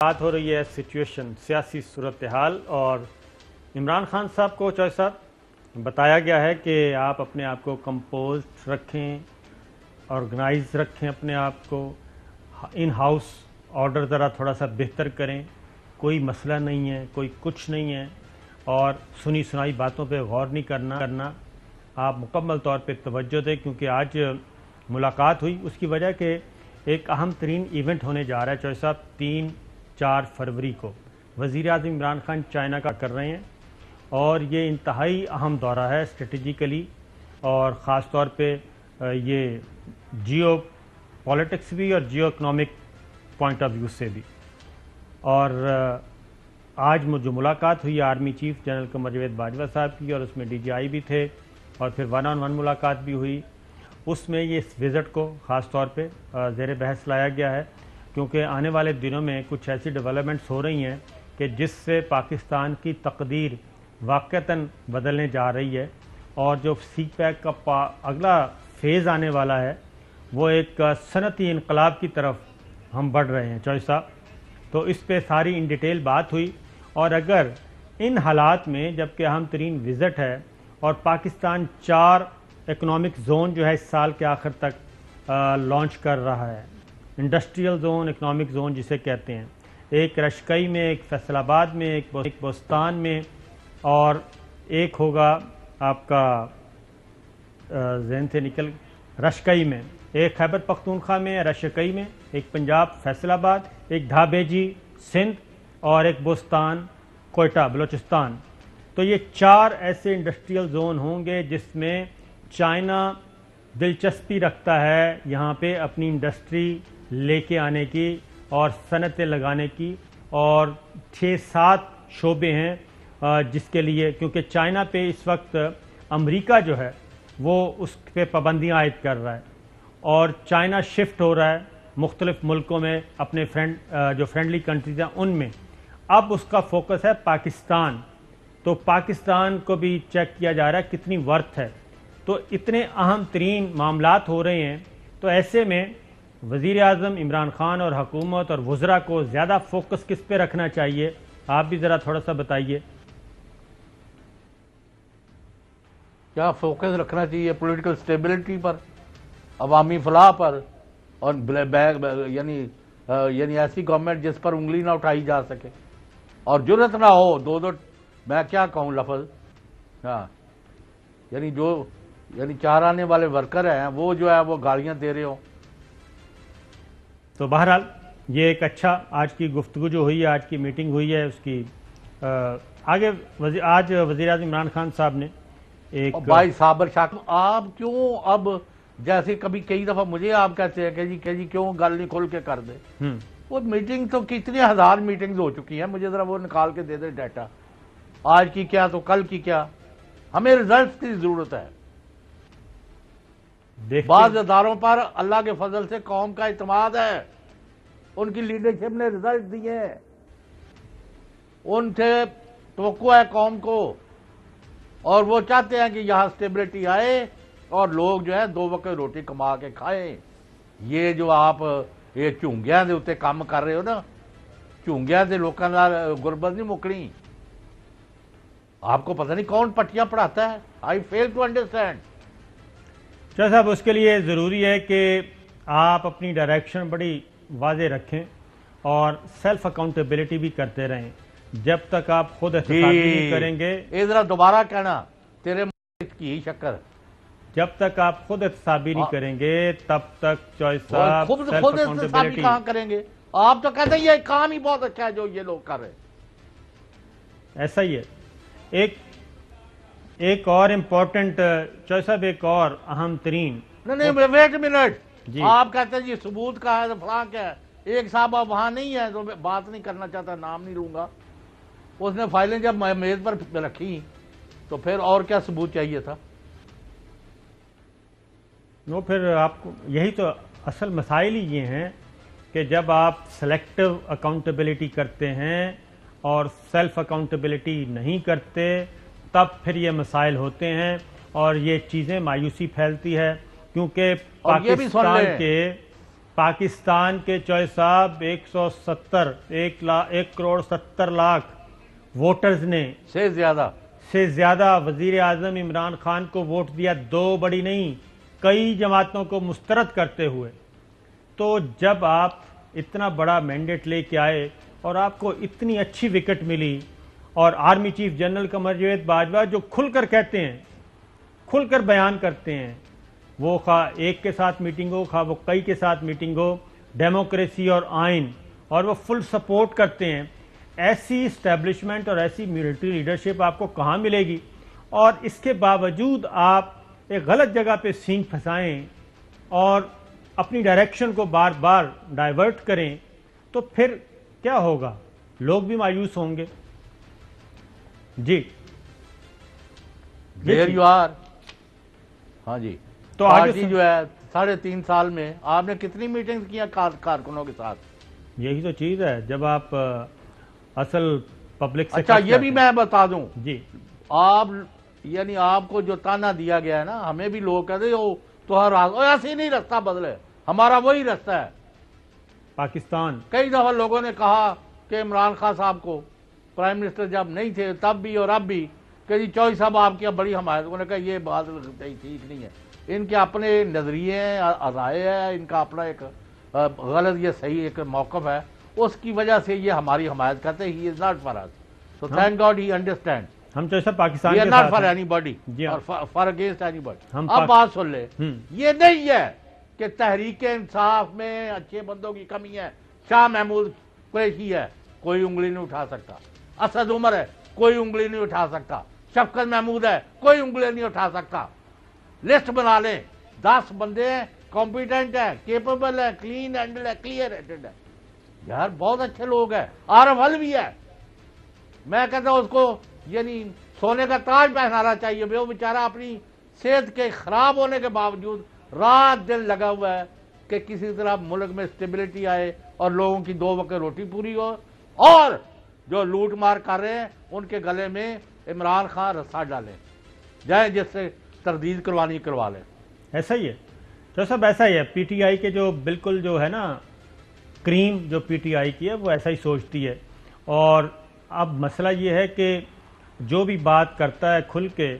بات ہو رہی ہے سچویشن سیاسی صورتحال اور عمران خان صاحب کو چوہے صاحب بتایا گیا ہے کہ آپ اپنے آپ کو کمپوزڈ رکھیں، آرگنائز رکھیں، اپنے آپ کو ان ہاؤس آرڈر ذرا تھوڑا سا بہتر کریں، کوئی مسئلہ نہیں ہے، کوئی کچھ نہیں ہے اور سنی سنائی باتوں پہ غور نہیں کرنا، آپ مکمل طور پہ توجہ دیں کیونکہ آج ملاقات ہوئی اس کی وجہ کہ ایک اہم ترین ایونٹ ہونے جا رہا ہے چوہے صاحب 3-4 فروری کو وزیر اعظم عمران خان چائنا کا کر رہے ہیں اور یہ انتہائی اہم دورہ ہے اسٹریٹجیکلی اور خاص طور پہ یہ جیو پالیٹکس بھی اور geo economic point of view سے بھی۔ اور آج جو ملاقات ہوئی army chief general Qamar Javed Bajwa صاحب کی اور اس میں ڈی جی آئی بھی تھے اور پھر 1-on-1 ملاقات بھی ہوئی، اس میں یہ اس وزٹ کو خاص طور پہ زیر بحث لایا گیا ہے کیونکہ آنے والے دنوں میں کچھ ایسی ڈیولپمنٹس ہو رہی ہیں کہ جس سے پاکستان کی تقدیر واقعتاً بدلنے جا رہی ہے اور جو سی پیک کا اگلا فیز آنے والا ہے وہ ایک صنعتی انقلاب کی طرف ہم بڑھ رہے ہیں چوہے صاحب۔ تو اس پہ ساری ان ڈیٹیل بات ہوئی اور اگر ان حالات میں جبکہ اہم ترین وزٹ ہے اور پاکستان 4 اکنامک زون جو ہے اس سال کے آخر تک لانچ کر رہا ہے، انڈسٹریل زون، اکنامک زون جسے کہتے ہیں، ایک رشکئی میں، ایک فیصل آباد میں، ایک بوستان میں اور ایک ہوگا آپ کا ذہن سے نکل رشکئی میں، ایک خیبر پختونخوا میں، رشکئی میں، ایک پنجاب فیصل آباد، ایک ڈھابیجی سندھ اور ایک بوستان کوئٹہ بلوچستان۔ تو یہ 4 ایسے انڈسٹریل زون ہوں گے جس میں چائنا دلچسپی رکھتا ہے یہاں پہ اپنی انڈسٹری لے کے آنے کی اور صنعتیں لگانے کی، اور 6-7 شعبے ہیں جس کے لیے، کیونکہ چائنا پہ اس وقت امریکہ جو ہے وہ اس پہ پابندیاں عائد کر رہا ہے اور چائنا شفٹ ہو رہا ہے مختلف ملکوں میں اپنے جو فرینڈلی کنٹریز ہیں ان میں۔ اب اس کا فوکس ہے پاکستان، تو پاکستان کو بھی چیک کیا جا رہا ہے کتنی ورتھ ہے۔ تو اتنے اہم ترین معاملات ہو رہے ہیں تو ایسے میں وزیر اعظم عمران خان اور حکومت اور وزراء کو زیادہ فوکس کس پہ رکھنا چاہیے، آپ بھی ذرا تھوڑا سا بتائیے۔ کیا فوکس رکھنا چاہیے؟ پولیٹیکل سٹیبلٹی پر، عوامی فلاح پر، اور یعنی ایسی گورنمنٹ جس پر انگلی نہ اٹھائی جا سکے اور جرت نہ ہو دو میں کیا کہوں لفظ، ہاں یعنی 4 آنے والے ورکر ہیں وہ جو ہے وہ گالیاں دے رہے ہوں۔ تو بہرحال یہ ایک اچھا آج کی گفتگو جو ہوئی ہے، آج کی میٹنگ ہوئی ہے، اس کی آگے آج وزیر اعظم عمران خان صاحب نے ایک بھائی صابر شاہ، آپ کیوں اب جیسے کبھی کئی دفعہ مجھے آپ کہتے ہیں کہ جی کیوں گل نہیں کھول کے کر دے، وہ میٹنگ تو کتنے ہزار میٹنگز ہو چکی ہیں، مجھے ذرا وہ نکال کے دے دے ڈیٹا، آج کی کیا تو کل کی کیا، ہمیں ریزلٹس کی ضرورت ہے۔ بعض اداروں پر اللہ کے فضل سے قوم کا اعتماد ہے، ان کی لیڈرشپ نے ریزلٹ دیے ہیں، ان سے توقع ہے قوم کو اور وہ چاہتے ہیں کہ یہاں سٹیبلٹی آئے اور لوگ جو ہے 2 وقت روٹی کما کے کھائیں۔ یہ جو آپ یہ چونگیاں دے اتے کام کر رہے ہو نا، چونگیاں دے لوکاں نال غربت نہیں مکڑی، آپ کو پتہ نہیں کون پٹیاں پڑھاتا ہے، آئی فیل ٹو انڈرسٹینڈ۔ شاہ صاحب اس کے لیے ضروری ہے کہ آپ اپنی ڈائریکشن بڑی واضح رکھیں اور سیلف اکاؤنٹیبلٹی بھی کرتے رہیں۔ جب تک آپ خود احتسابی نہیں کریں گے، یہ ذرا دوبارہ کہنا، تیرے کی شکر، جب تک آپ خود احتسابی نہیں کریں گے تب تک چوہے صاحب خود سیلف احتسابی کہاں کریں گے؟ آپ تو کہتے ہیں یہ کام ہی بہت اچھا ہے جو یہ لوگ کر رہے ہیں۔ ایسا ہی ہے۔ ایک اور امپورٹنٹ چوہے صاحب، ایک اور اہم ترین، نہیں ویٹ منٹ، آپ کہتے ہیں جی ثبوت کا ہے تو فلاں کیا ہے، ایک صاحب آپ وہاں نہیں ہے تو بات نہیں کرنا چاہتا، نام نہیں لوں گا، اس نے فائلیں جب میز پر رکھی تو پھر اور کیا ثبوت چاہیے تھا؟ وہ پھر آپ کو یہی تو اصل مسائل ہی یہ ہیں کہ جب آپ سلیکٹو اکاؤنٹیبلٹی کرتے ہیں اور سیلف اکاؤنٹیبلٹی نہیں کرتے تب پھر یہ مسائل ہوتے ہیں اور یہ چیزیں مایوسی پھیلتی ہے، کیونکہ پاکستان کے پاکستان کے چوہے صاحب 1,70,000,000 ووٹرز نے سے زیادہ وزیر اعظم عمران خان کو ووٹ دیا، 2 بڑی نہیں کئی جماعتوں کو مسترد کرتے ہوئے. تو جب آپ اتنا بڑا مینڈیٹ لے کے آئے اور آپ کو اتنی اچھی وکٹ ملی، اور army chief general Qamar Javed Bajwa جو کھل کر کہتے ہیں، کھل کر بیان کرتے ہیں، وہ خواہ ایک کے ساتھ میٹنگ ہو خواہ وہ کئی کے ساتھ میٹنگ ہو، ڈیموکریسی اور آئین، اور وہ فل سپورٹ کرتے ہیں. ایسی اسٹیبلشمنٹ اور ایسی ملٹری لیڈرشپ آپ کو کہاں ملے گی؟ اور اس کے باوجود آپ ایک غلط جگہ پہ سینگ پھنسائیں اور اپنی ڈائریکشن کو بار بار ڈائیورٹ کریں تو پھر کیا ہوگا؟ لوگ بھی مایوس ہوں گے. جی دیر یو آر. ہاں جی، تو پارٹی جو ہے 3.5 سال میں آپ نے کتنی میٹنگز کیا کارکنوں کے ساتھ؟ یہی تو چیز ہے جب آپ اصل پبلک سے. اچھا یہ بھی میں بتا دوں، جی آپ یعنی آپ کو جو تانا دیا گیا ہے نا، ہمیں بھی لوگ کہتے ہو تو ہر ایسے ہی نہیں رستہ بدلے، ہمارا وہی رستہ ہے. پاکستان کئی دفعہ لوگوں نے کہا کہ عمران خان صاحب کو پرائم منسٹر جب نہیں تھے تب بھی اور اب بھی کہ جی چوہے صاحب آپ کی بڑی حمایت. انہوں نے کہا یہ بات ٹھیک نہیں ہے، ان کے اپنے نظریے ہیں، رائے ہے، ان کا اپنا ایک غلط یہ صحیح ایک موقف ہے، اس کی وجہ سے یہ ہماری حمایت کرتے ہیں. He is not for us, so thank God he understand. ہم تو سب پاکستان ہی کے از ناٹ ساتھ فار ہیں. اینی باڈی جی اور فار اگینسٹ اینی باڈی. ہم اب بات سن لے، ہم یہ نہیں ہے کہ تحریک انصاف میں اچھے بندوں کی کمی ہے. شاہ محمود قریشی ہے، کوئی انگلی نہیں اٹھا سکتا. اسد عمر ہے، کوئی انگلی نہیں اٹھا سکتا. شفقت محمود ہے، کوئی انگلی نہیں اٹھا سکتا. لسٹ بنا لیں، 10 بندے ہیں، کمپیٹنٹ ہے، کیپیبل ہے، کلین ہینڈل ہے، کلیئر ہیڈڈ ہے. یار بہت اچھے لوگ ہیں. عارف حلوی ہے، میں کہتا ہوں اس کو یعنی سونے کا تاج پہنانا چاہیے. وہ بیچارہ اپنی صحت کے خراب ہونے کے باوجود رات دن لگا ہوا ہے کہ کسی طرح ملک میں اسٹیبلٹی آئے اور لوگوں کی 2 وقت روٹی پوری ہو. اور جو لوٹ مار کر رہے ہیں ان کے گلے میں عمران خان رسا ڈالیں، جائیں جس سے تردید کروانی کروا لیں. ایسا ہی ہے تو سب ایسا ہی ہے. پی ٹی آئی کے جو بالکل جو ہے نا کریم جو پی ٹی آئی کی ہے وہ ایسا ہی سوچتی ہے. اور اب مسئلہ یہ ہے کہ جو بھی بات کرتا ہے کھل کے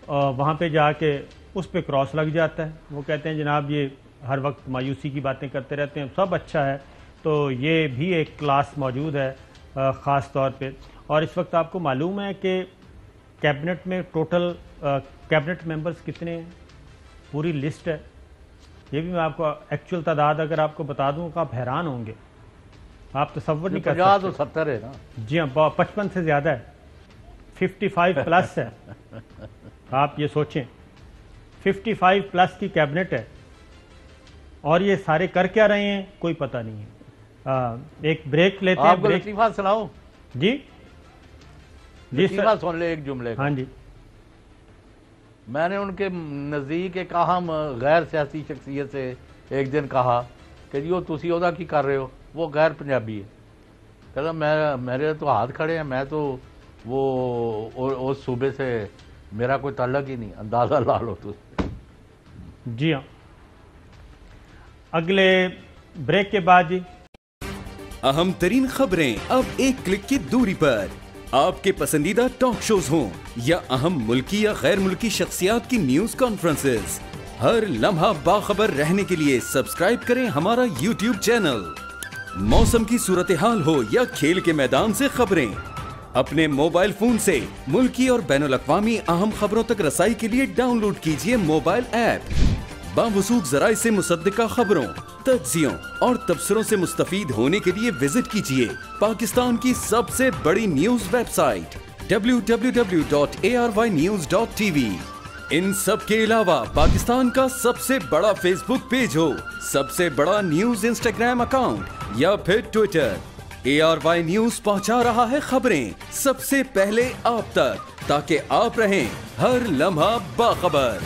وہاں پہ جا کے اس پہ کراس لگ جاتا ہے. وہ کہتے ہیں جناب یہ ہر وقت مایوسی کی باتیں کرتے رہتے ہیں، سب اچھا ہے. تو یہ بھی ایک کلاس موجود ہے خاص طور پہ. اور اس وقت آپ کو معلوم ہے کہ کیبنٹ میں ٹوٹل کیبنٹ ممبرز کتنے ہیں؟ پوری لسٹ ہے. یہ بھی میں آپ کو ایکچوئل تعداد اگر آپ کو بتا دوں کہ آپ حیران ہوں گے، آپ تصور نہیں کر سکتے. 50 تو 70 ہے نا. جی ہاں 55 سے زیادہ ہے، 55 پلس ہے. آپ یہ سوچیں 55 پلس کی کیبنٹ ہے اور یہ سارے کر کیا رہے ہیں کوئی پتہ نہیں ہے. ایک بریک لیتے ہیں. آپ کو لطیفہ سناؤں؟ جی جی لطیفہ سن لے ایک جملے کا. ہاں جی. میں نے ان کے نزدیک ایک اہم غیر سیاسی شخصیت سے ایک دن کہا کہ جی وہ تسی عہدہ کی کر رہے ہو؟ وہ غیر پنجابی ہے. کہتا میرے تو ہاتھ کھڑے ہیں، میں تو وہ اس صوبے سے میرا کوئی تعلق ہی نہیں. اندازہ لا لو تو. جی ہاں اگلے بریک کے بعد جی اہم ترین خبریں اب ایک کلک کی دوری پر. آپ کے پسندیدہ ٹاک شوز ہوں یا اہم ملکی یا غیر ملکی شخصیات کی نیوز کانفرنسز، ہر لمحہ باخبر رہنے کے لیے سبسکرائب کریں ہمارا یوٹیوب چینل. موسم کی صورتحال ہو یا کھیل کے میدان سے خبریں، اپنے موبائل فون سے ملکی اور بین الاقوامی اہم خبروں تک رسائی کے لیے ڈاؤن لوڈ کیجیے موبائل ایپ. باوثوق ذرائع سے مصدقہ خبروں، تجزیوں اور تبصروں سے مستفید ہونے کے لیے وزٹ کیجیے پاکستان کی سب سے بڑی نیوز ویب سائٹ www.arYnews.tv. ان سب کے علاوہ پاکستان کا سب سے بڑا فیس بک پیج ہو، سب سے بڑا نیوز انسٹاگرام اکاؤنٹ یا پھر ٹویٹر، ARY نیوز پہنچا رہا ہے خبریں سب سے پہلے آپ تک تاکہ آپ رہیں ہر لمحہ باخبر.